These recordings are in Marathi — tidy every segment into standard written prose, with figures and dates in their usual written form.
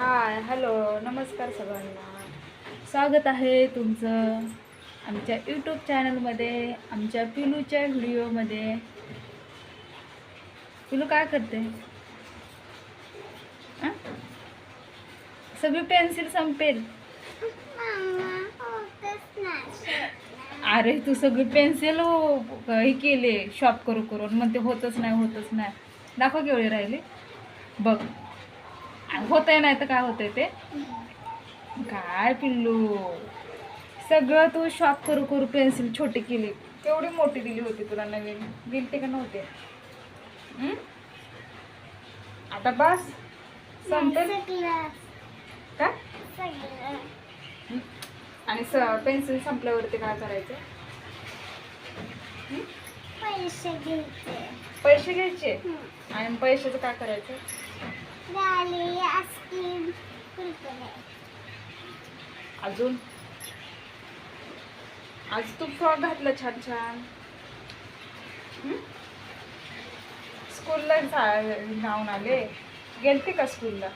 हाय हॅलो नमस्कार सगळ्यांना. स्वागत आहे तुमचं आमच्या यूट्यूब चॅनलमध्ये, आमच्या पिलूच्या व्हिडिओमध्ये. पिलू काय करते? सगळी पेन्सिल संपेल. अरे तू सगळी पेन्सिल हे केले शॉर्प करू करून, म्हणते होतच नाही. दाखव केवढे राहिले बघ. होतंय नाही तर काय होतंय ते. काय पिल्लू, सगळं तू शॉर्प करू करू पेन्सिल छोटी केली. केवढी मोठी दिली होती तुला नवीन, दिलते का नव्हते? आता बस संपेल का? आणि पेन्सिल संपल्यावरती काय करायचं? पैसे घ्यायचे. आणि पैशाचं काय करायचं? अजून आज तू फ्रॉक घातला छान छान. स्कूलला जाऊन आले, गेलते का स्कूलला?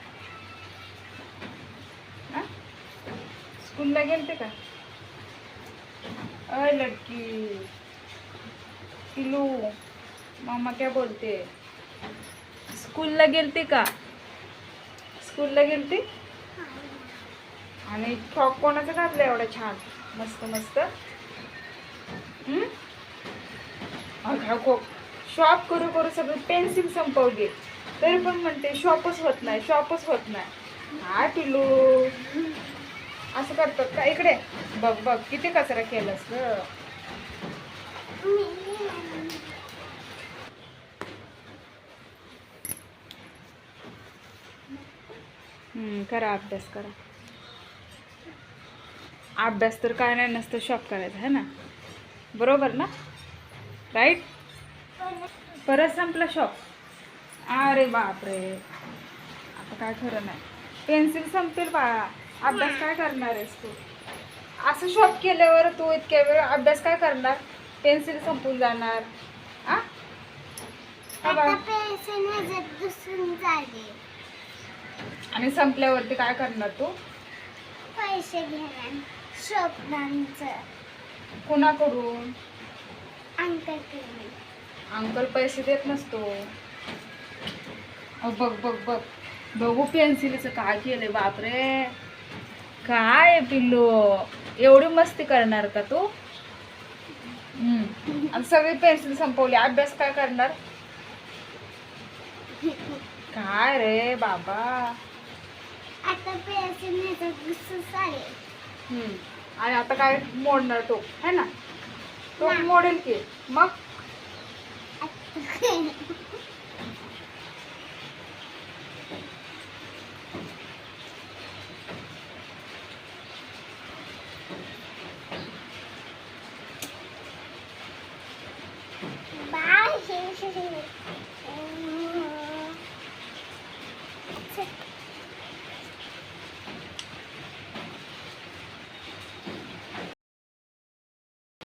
स्कूलला गेलते का? अय लड़की पिलू, मामा क्या बोलते? स्कूलला गेलते का? स्कूलला गेलते. आणि फ्रॉक कोणाचा घातला एवढा छान मस्त मस्त? शॉप करू करू सगळं पेन्सिल संपवली, तरी पण म्हणते शॉपच होत नाही. काय पिलू असं करतात का? इकडे बघ बघ किती कचरा केलास ग. करा अभ्यास करा. अभ्यास तर काय नाही, नसतं शॉप करायचं आहे ना, बरोबर ना? राईट. परत संपला शॉप. अरे बापरे, आता काय खरं नाही. पेन्सिल संपेल बाळा, अभ्यास काय करणार आहेस तू? असं शॉप केल्यावर तू इतक्या वेळ अभ्यास काय करणार? पेन्सिल संपून जाणार. आणि संपल्यावरती काय करणार तू? पैसे घेणार शॉपनांचं. कोणाकडून? अंकलकडून. अंकल पैसे देत नसतो. बघ बघ बघ बघू पेन्सिलीचं काय केलंय. बापरे, काय पिल्लू, एवढी मस्ती करणार का तू? आणि सगळी पेन्सिल संपवली, अभ्यास काय करणार? काय रे बाबा. आता पेन्सिल आणि आता काय मोडणार टोक है ना? टोक मोडेल की मग.